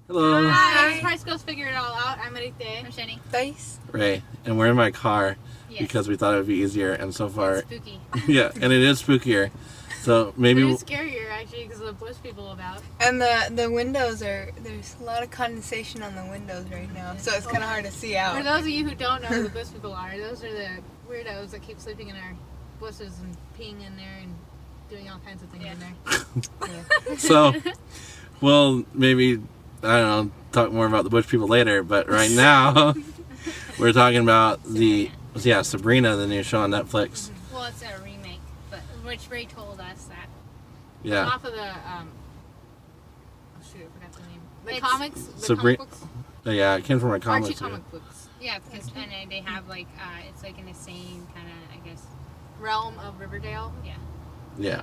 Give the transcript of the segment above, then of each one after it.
Hello. Hi. Price Girls Figure It All Out. I'm Marite. I'm Shani. Dice. Ray. And we're in my car Yes. because we thought it would be easier, and so far... It's spooky. Yeah, and it is spookier. So maybe... It's scarier, actually, because of the bush people about. And the windows there's a lot of condensation on the windows right now, so it's kind of hard to see out. For those of you who don't know who the bush people are, those are the weirdos that keep sleeping in our bushes and peeing in there and doing all kinds of things in there. So, well, maybe, I don't know, talk more about the bush people later, but right now, we're talking about Sabrina, the new show on Netflix. Well, it's a remake, but which Ray told us that. Yeah. Off of the, oh shoot, I forgot the name. The It's- comics? The Sabrina- comic books? Yeah, it came from a comic. Archie comic books. Yeah, because and they have like it's like in the same kind of I guess. Realm of Riverdale, Yeah. Yeah.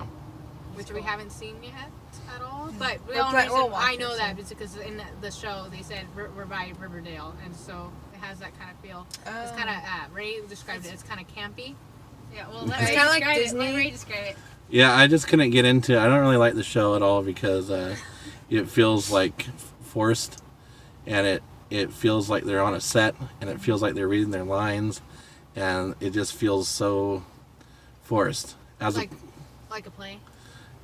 which we haven't seen yet at all. But the We'll only play- reason we'll watch I it know that soon. is because in the show they said we're by Riverdale, and so it has that kind of feel. It's kind of Ray described it as kind of campy. Yeah. Well, let It's Ray kinda like describe it. Disney. Let Ray describe it. Yeah, I just couldn't get into it. I don't really like the show at all because it feels like forced, and it feels like they're on a set, and it feels like they're reading their lines, and it just feels so forced. Like a play.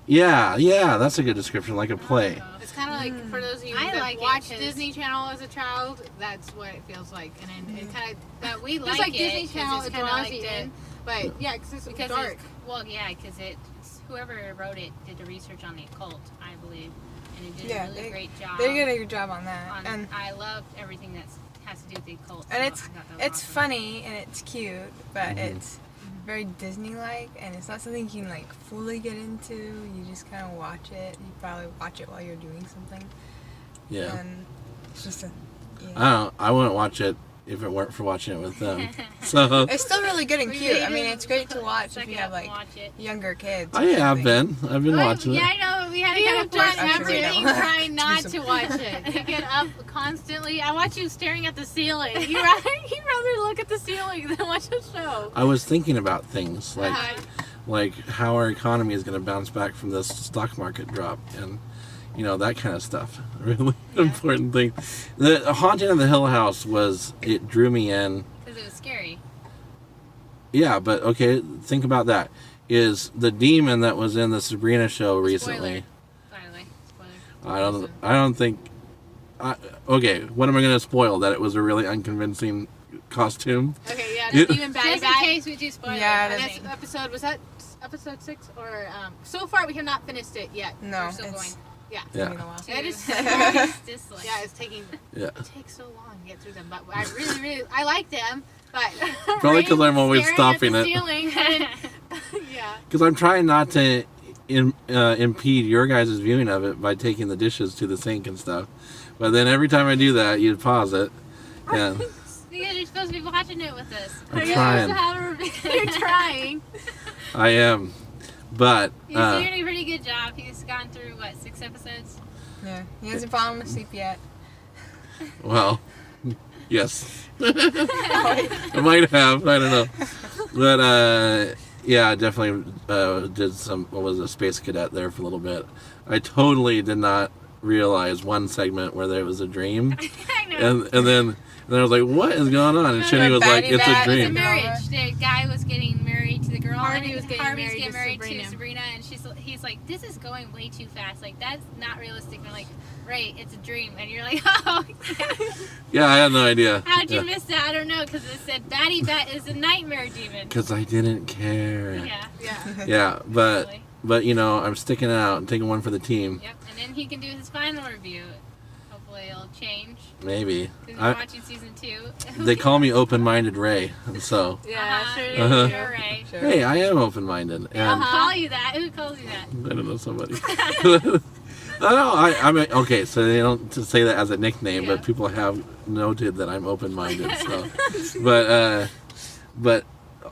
Yeah, that's a good description, like a play. It's kind of like for those of you I that like it watched 'cause- Disney Channel as a child, that's what it feels like, and then it kind of But we just like like it Disney 'cause Channel, it's it kind of draws like you the, in. But yeah, because it's because dark. it's, well, yeah, because it's whoever wrote it did the research on the occult, I believe, and it did a really great job. They did a good job on that. And I loved everything that has to do with the occult. And so it's I thought that was it's awesome. funny and it's cute, but it's very Disney-like, and it's not something you can like fully get into. You just kind of watch it. You probably watch it while you're doing something. Yeah. And it's just a. Yeah. I don't know. I wouldn't watch it if it weren't for watching it with them. So It's still really good and We cute. need I mean, to it's great to watch suck if you it have up and like watch it. younger kids. I have been. I've been watching Yeah, it. I know. We had to You kind have of done force actually, everything no. trying not to watch it. You get up constantly. I watch you staring at the ceiling. You'd rather look at the ceiling than watch a show. I was thinking about things like how our economy is going to bounce back from this stock market drop, and that kind of stuff. Really important thing. The Haunting of the Hill House it drew me in. because it was scary. Yeah, but okay, think about that. Is the demon that was in the Sabrina show recently? By the way, spoiler. I don't think. Okay, what am I going to spoil? That it was a really unconvincing costume. Okay, yeah, Yeah. even bad Just in guy. case we do spoil Yeah, And everything. this episode was that episode 6 or so far we have not finished it yet. No, We're still going. Yeah. Yeah. Been a while. It is. Dislike. Yeah, it's taking. Yeah. It takes so long to get through them, but I really I like them. But Probably 'cause I'm always staring stopping at it. the ceiling, and, yeah. Because I'm trying not to impede your guys' viewing of it by taking the dishes to the sink and stuff. But then every time I do that, you pause it. Yeah. Because you're supposed to be watching it with us. I'm You're trying. supposed to have You're trying. I am. But, He's doing a pretty good job. He's gone through, 6 episodes? Yeah, he hasn't fallen asleep yet. well, yes. I might have. I don't know. But, yeah, I definitely did was a space cadet there for a little bit. I totally did not realize one segment where there was a dream. I know. And then I was like, what is going on? And Shinny was like, Batty it's a bat. It was a dream. marriage. The guy was getting married to the girl. Harvey and was getting Harvey's married getting to married Sabrina. to Sabrina, and he's like, this is going way too fast. Like, that's not realistic. And they're like, right, it's a dream. And you're like, oh, yeah. Yeah, I had no idea. How'd you miss that? I don't know, because it said Batty Bat is a nightmare demon. Because I didn't care. Yeah. Yeah. Yeah, but Totally. I'm sticking it out and taking one for the team. Yep. And then he can do his final review. Hopefully it'll change. Maybe. Because we're watching season 2. They call me open-minded Ray, and so Yeah. Uh-huh. Sure. Uh-huh. You're right. Sure. hey, I am open-minded, and Who call you that? Who calls you that? I don't know somebody. I mean, okay, so they don't to say that as a nickname, Yeah. but people have noted that I'm open-minded. So, but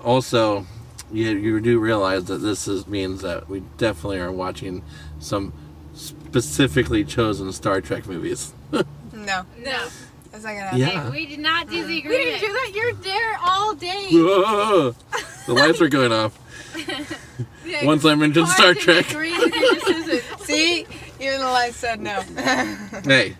also, you do realize that means that we definitely are watching some specifically chosen Star Trek movies. No, No. that's not gonna happen. Yeah. Hey, we did not do the We didn't agreement. do that. You're there all day. Whoa, the lights are going off. Yeah, Once I mentioned Star Carson Trek. agreed with your decision. See, even the lights said no. Hey,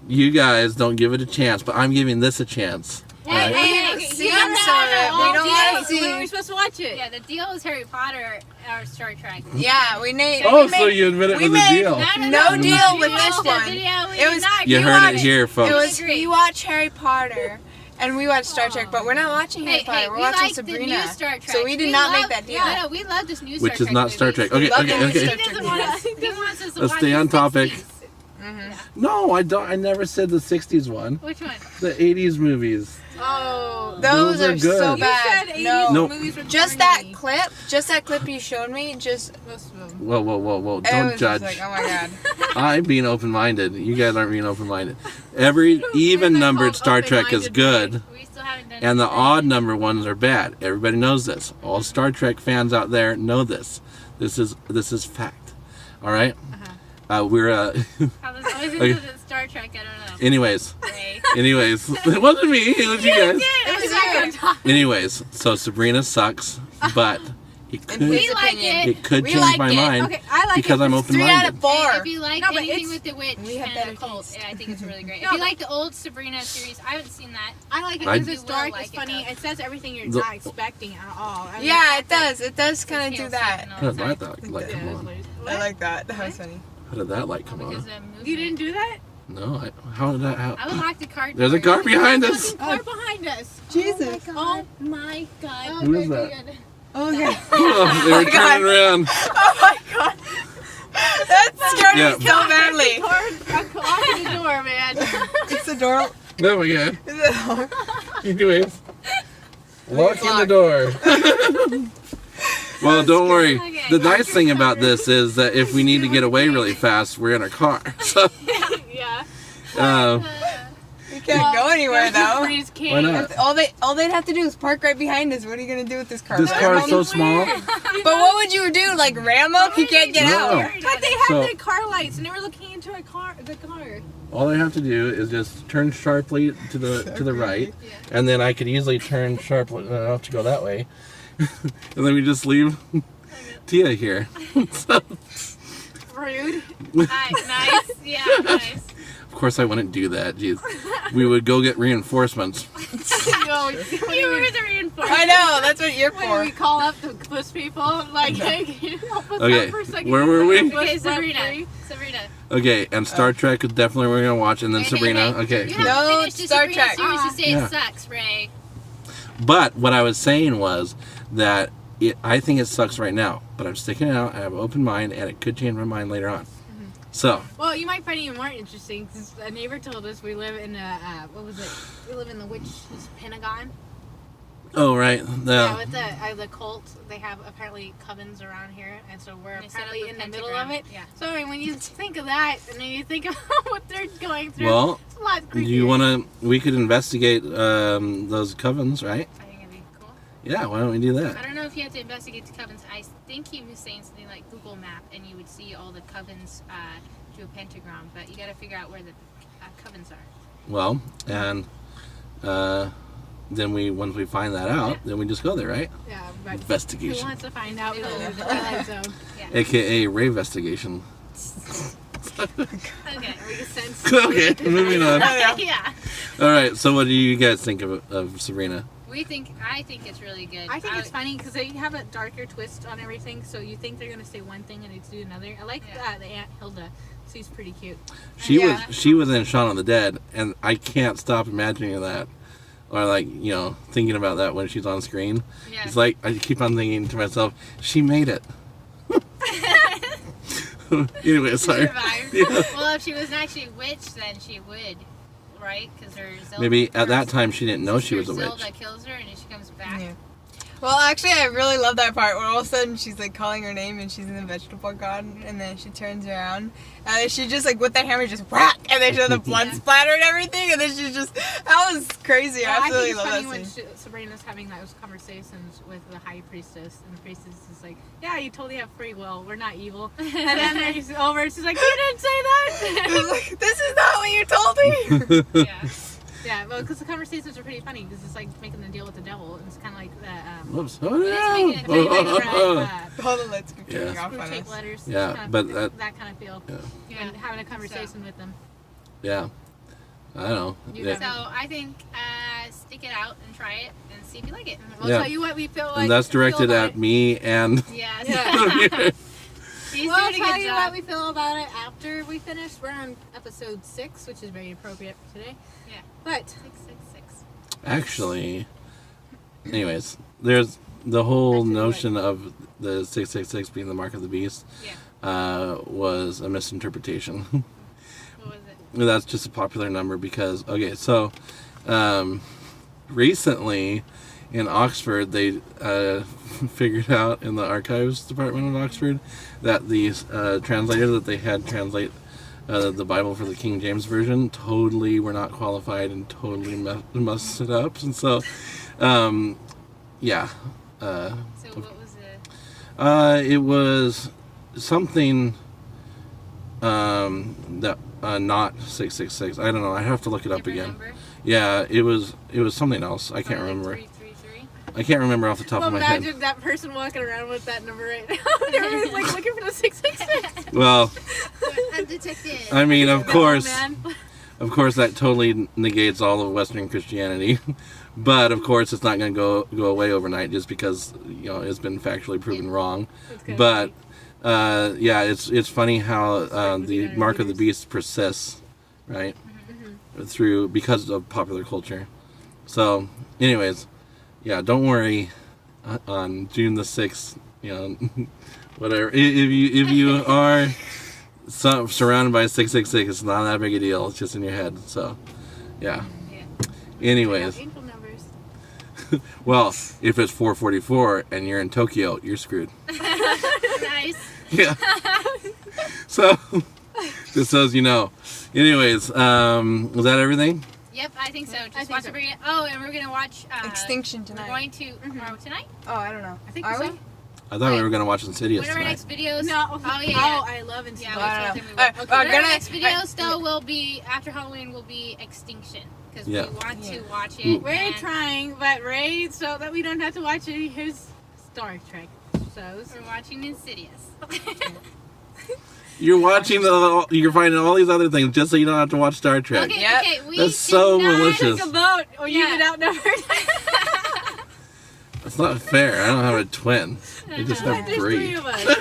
you guys don't give it a chance, but I'm giving this a chance. Alright? Hey, See, you I'm don't sorry. know We all don't day. want to When are we see. supposed to watch it? Yeah, the deal is Harry Potter or Star Trek. Yeah, we made. Oh, we so made, you admit it we was a made deal. no deal with We this watched one. the video, we It did was- not You agree heard on it here, folks. It was Agree. we watch Harry Potter, and we watch Star Trek, but we're not watching Harry Potter. We're we watching like Sabrina. the new Star Trek. So we did not make that deal. No, we love this new Which Star is Trek not Star movies. Trek. Okay, love okay, the new okay. He Star doesn't Trek want movies. us. He wants us to Let's watch stay on the topic. 60s. No, I don't. I never said the 60s one. Which one? The 80s movies. Oh. Those are are so good. You bad. said 80s No. Nope. movies were Just corny. that clip you showed me, just Most of them. Whoa, whoa, whoa, whoa. it Don't was judge. just like, oh my god. I'm being open-minded. You guys aren't being open-minded. Every even-numbered Star Trek is good, We still haven't done and the it. odd number ones are bad. Everybody knows this. All Star Trek fans out there know this. This is fact. All right? We're How this always Okay. into Star Trek, I don't know. anyways. Ray. Anyways, it wasn't me. It was you guys. It was back on top. Anyways, so Sabrina sucks, but it In could his We like opinion. it. it could We change like my it. mind Okay, I like because it. I'm It's 3 out open-minded. of 4. Hey, if you like No, but anything it's- with the witch we have and better the cult, taste. yeah, I think it's really great. No, if you but- like the old Sabrina series, I haven't seen that. I like it I- because it's You dark, will it's like it, funny, though. it says everything you're The- not expecting at all. I Yeah, like it does. It does kind of Hail do that. Satan all How the did time. that light come on? I like that. That was funny. How did that light come Because on? the movement. You didn't do that? No, how did that I would happen? lock the car. There's a door. car behind us. Fucking car behind us. Jesus. Oh my god. Who is that? Oh my god. Oh, they were God. turning around. Oh my god. That scared Yeah. me so badly. Locking the door, man. It's the door. Oh my god. Is it home? Anyways, locking the locked. door. Well, don't worry. Okay. The nice thing about this is that if we need to get away really fast, we're in a car. So, Yeah. We can't go anywhere though. Freeze cave. why not? All they'd have to do is park right behind us. What are you gonna do with this car? This car is so small. But what would you do? Like ram up? You can't get No. out. But they had So- the car lights and they were looking into the car. All I have to do is just turn sharply to the right, and then I could easily turn sharply enough to go that way, and then we just leave Tia here. So, Rude. Nice. Yeah, nice. of course, I wouldn't do that. Jeez, we would go get reinforcements. Yo, You were the reinforcement. I know. That's what you're when for. we call up the bus people, like, hey, can you help us Okay, out for a second? where were we? Okay, Bus rent Sabrina. free? Sabrina. Okay, and Star Trek is definitely what we're gonna watch, and then Hey, Sabrina. hey, Okay, You cool. have to No finish the Star Sabrina Trek. series to say Yeah. it sucks, Ray. But what I was saying was that I think it sucks right now, but I'm sticking it out. I have an open mind, and it could change my mind later on. So, Well, you might find it even more interesting because a neighbor told us we live in what was it? We live in the witch's Pentagon. oh right, Yeah, with the cult, they have apparently covens around here, and so we're They set up apparently a in the middle pentagram. of it. Yeah. So I mean, when you think of that, and then you think of what they're going through, well, it's a lot do creepier. you want to? We could investigate those covens, right? I think it'd be cool. Yeah, why don't we do that? I don't know if you have to investigate the covens. I think he was saying something like Google Map, and you would see all the covens to a pentagram, but you got to figure out where the covens are. Well, and then once we find that out, then we just go there, right? Yeah, but who Investigation, wants to find out? We live in the Twilight Zone. aka rave investigation. Okay. We can sense. Okay, moving on. Yeah. All right, so what do you guys think of Sabrina? I think it's really good. I think it's funny because they have a darker twist on everything, so you think they're gonna say one thing and it's do another. I like the Aunt Hilda. She's pretty cute. Yeah. She was in Shaun of the Dead, and I can't stop imagining that, or like thinking about that when she's on screen. Yeah. It's like I keep on thinking to myself, she made it. Anyway, sorry. Survived. Yeah. Well, if she was actually a witch, then she would, right? Because her Zelda. Maybe at that time she didn't know she was a Zelda witch. kills her, and then she comes back. Yeah. Well, actually, I really love that part where all of a sudden she's like calling her name and she's in the vegetable garden, and then she turns around and then she just like with the hammer just whack, and then she has the blood splatter and everything, and then she's just that was crazy. I I absolutely think it's love funny that when scene. Sabrina's having those conversations with the high priestess, and the priestess is like, "Yeah, you totally have free will. We're not evil." And then she's over. She's like, "You didn't say that." It was like, this is not what you told me. Yeah. Yeah, well, because the conversations are pretty funny because it's like making the deal with the devil, and it's kind of like the Whoops. Oh, making it no. very Hold on, let's keep turning Yeah. off on tape us. letters. Yeah, It's kinda- but that kind of feel. Yeah. Yeah. And having a conversation with them. Yeah. I don't know. You Yeah. have- So I think stick it out and try it and see if you like it. We'll Yeah. tell you what we feel like. And that's directed feel about at me and. Yes. Yeah. He's We'll doing a tell good you job. what we feel about it after we finish. We're on episode 6, which is very appropriate for today. Yeah. But 666. Actually, anyways, there's the whole Actually, notion of the 666 being the mark of the beast Yeah. was a misinterpretation. What was it? That's just a popular number because, okay, so recently in Oxford, they figured out in the archives department of Oxford that the translator that they had translate the Bible for the King James Version totally were not qualified and totally messed it up. And so, yeah. So what was it? It was something that not 666. I don't know. I have to look it up Different again. number? Yeah, it was something else. I can't Probably remember. 333. I can't remember off the top well, of my head. imagine that person walking around with that number right now. They're like looking for the 666. Well, A detective. I mean, of course, man. of course, that totally negates all of Western Christianity. But of course, it's not going to go away overnight just because it's been factually proven wrong. It's gonna But be- yeah, it's funny how with the the mark of the years. beast persists, right? Through because of popular culture. So, anyways, yeah, don't worry. On June the 6th, whatever. If you are surrounded by 666, it's not that big a deal. It's just in your head. So, yeah. Yeah. Anyways, Angel numbers. well, if it's 444 and you're in Tokyo, you're screwed. Nice. Yeah. So, just so as you know. Anyways, was that everything? Yep, I think so. Just think watch so. Sabrina. Oh, and we're gonna watch Extinction We're tonight. going to tonight. Oh, I don't know. I think Are so. we? I thought we were going to watch Insidious One of our tonight. next videos. No. Oh yeah. Oh, I love it. Yeah, Oh, I we don't told them know. we would. Okay, One of our gonna- next videos though will be after Halloween. Will be Extinction because Yeah. we want to Yeah. watch Ooh. it. We're and trying, but Ray, so that we don't have to watch any of his Star Trek shows. We're watching Insidious. You're watching you're finding all these other things just so you don't have to watch Star Trek. Okay, Yep. okay. We That's so did not- malicious. Take a vote, or you've Yeah. been outnumbered. That's not fair. I don't have a twin. I just have There's 3. 3 of us. Sorry.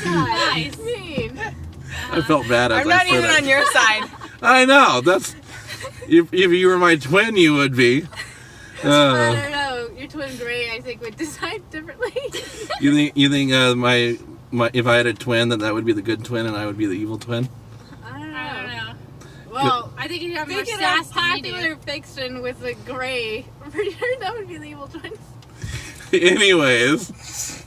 Nice. Mean. I felt bad as I'm I not said even it. on your side. I know. That's if you were my twin, you would be. I don't know. Your twin Gray, I think, would decide differently. You think my if I had a twin that would be the good twin and I would be the evil twin? I don't know. I don't know. Well, I think you have more speaking sass of than you do. popular fiction with the Gray, I'm pretty sure that would be the evil twin. Anyways, He's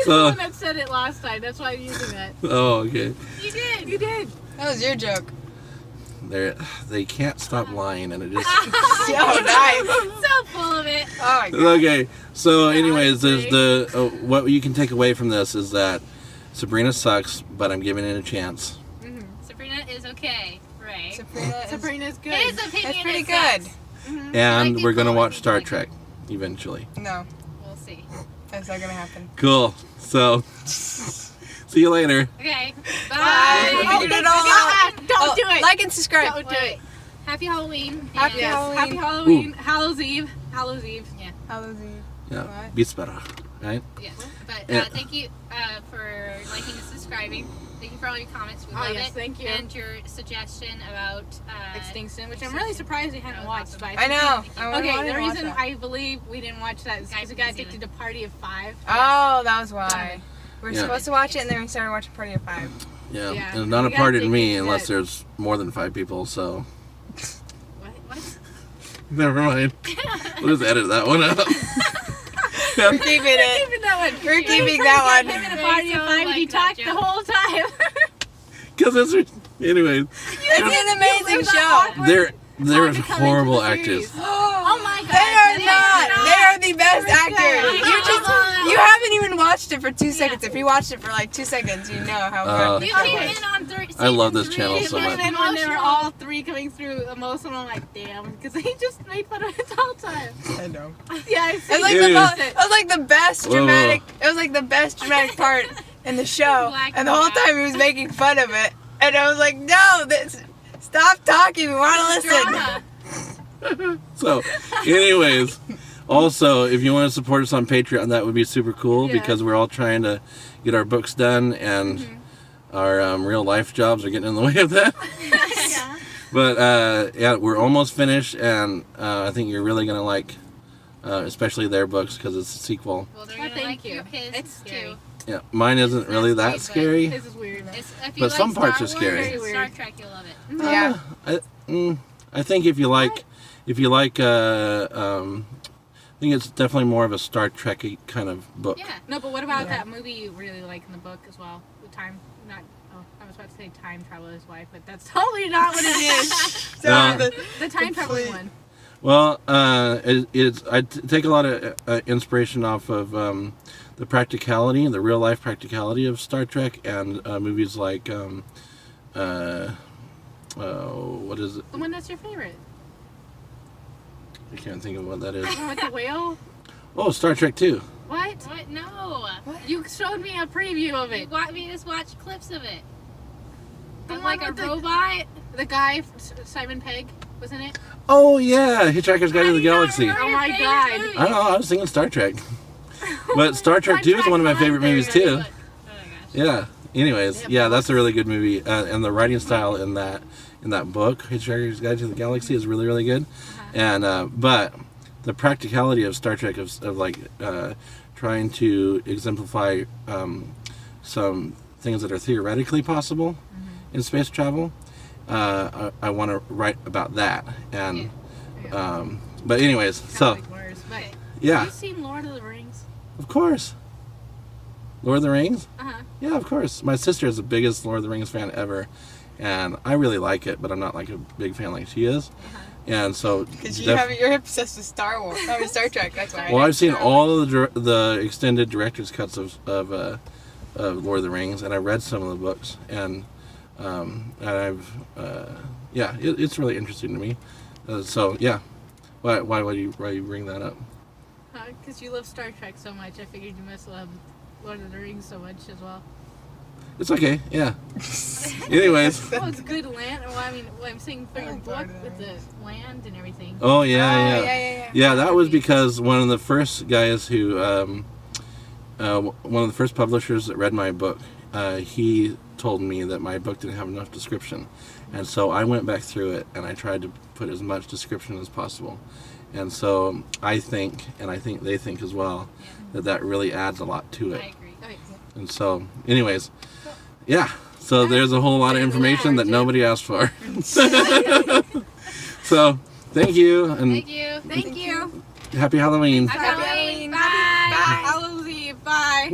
So- the one that said it last time. That's why I'm using that. oh okay. You did. You did. That was your joke. They can't stop lying and it just Oh, nice. So full of it. Oh my god. okay. So anyways, there's Honestly. the what you can take away from this is that Sabrina sucks, but I'm giving it a chance. Sabrina is okay. Right. Sabrina's good. His opinion That's pretty is good. sucks. And like we're gonna people, watch I Star think. Trek eventually. No, We'll see. that's not gonna happen. Cool. So see you later. Okay. Bye. Bye. Oh, Figured don't it all out. Don't do it. Like and subscribe. Don't do it. Happy Halloween. Happy and- Halloween. Happy Halloween. Hallows Eve. Hallows Eve. Yeah. Hallows Eve. Yeah. What? Beats better. Right? Yes. But Yeah. thank you for liking and subscribing. Thank you for all your comments. We Oh, love yes, it. thank you. And your suggestion about Extinction, which I'm really surprised we haven't That was watched. awesome. But I know. Okay, the reason I. I believe we didn't watch that is because we got addicted to Party of 5. Oh, that was why. We were Yeah. supposed to watch it, and then we started watching Party of 5. Yeah. Yeah. And not We a got party to addicted me to unless that. there's more than 5 people. So What? never mind. We'll just edit that one out. We're keeping it. Keeping that one. We're keeping that Him one. in a Party of So 5 and he like that talked the joke. whole time. Because it's anyways. It's an amazing show. They're to come horrible into the series. actors. Oh my god. They are they not. They are the best They're actors. good. You haven't even watched it for 2 seconds. If you watched it for like 2 seconds, you know how good the You show came was. in on I love this season channel three. so It was much. And when they were emotional. all 3 coming through emotional, I'm like, damn, because he just made fun of it the whole time. I know. Yeah, It was like Yeah. it was like the best Whoa, dramatic. It was like the best dramatic part in the show, Black and the whole and white. time he was making fun of it. And I was like, no, stop talking. We want to listen. Drama. So, anyways, also, if you want to support us on Patreon, that would be super cool Yeah. because we're all trying to get our books done and our real life jobs are getting in the way of that. Yeah. But, yeah, we're almost finished, and I think you're really going to like, especially their books because it's a sequel. Well, they're Oh, gonna thank like you. his It's scary. too. Yeah, mine isn't really that That's scary. This is weird. It's, if you But like some parts Star are scary. Wars and Very Star weird. Trek, you'll love it. Yeah. I think if you like, I think it's definitely more of a Star Trek-y kind of book. Yeah. No, but what about Yeah. that movie you really like in the book as well? The time, not. Oh, I was about to say Time Traveler's Wife, but that's totally not what it is. So Yeah. The time traveling Complete- one. Well, I take a lot of inspiration off of the practicality, the real life practicality of Star Trek, and movies like what is it? The one that's your favorite. I can't think of what that is. The one with the whale. Oh, Star Trek 2. What? What? No. You showed me a preview of You it. want me to just watch clips of it? The Of one like a with the- robot? The guy, Simon Pegg, was in it. Oh yeah, Hitchhiker's Guide to the Galaxy. How do you Oh my remember God. your favorite I don't know. I was thinking Star Trek, but Star Trek 2 is one of my favorite movies movie? too. Oh my gosh. Yeah. Anyways, yeah, that's a really good movie, and the writing style in that book, Hitchhiker's Guide to the Galaxy, is really really good. And but the practicality of Star Trek of like trying to exemplify some things that are theoretically possible in space travel. I want to write about that, and but anyways, so Kinda like worse, but yeah, have you seen Lord of the Rings? of course. Lord of the Rings? Uh-huh. Yeah, of course. My sister is the biggest Lord of the Rings fan ever, and I really like it, but I'm not like a big fan like she is. And so, because you're obsessed with Star Wars, I mean Star Trek. That's why. well, I've seen all of the extended director's cuts of Lord of the Rings, and I read some of the books, and I've yeah, it's really interesting to me. So yeah, why do you bring that up? Because you love Star Trek so much, I figured you must love Lord of the Rings so much as well. It's okay, yeah. Anyways. Well, it's good land. Well, I mean, I'm saying for your like book Lord of the with the land and everything. Oh yeah. yeah. Yeah, that was because one of the first guys who, one of the first publishers that read my book, he told me that my book didn't have enough description. And so I went back through it and I tried to put as much description as possible. And so I think, and I think they think as well, that really adds a lot to it. I agree. Okay. And so, anyways, yeah. So there's a whole lot of information that nobody asked for. So, thank you, and Thank you. Thank you. happy Halloween. Happy Halloween. Halloween. Bye. Hallows Eve. Bye.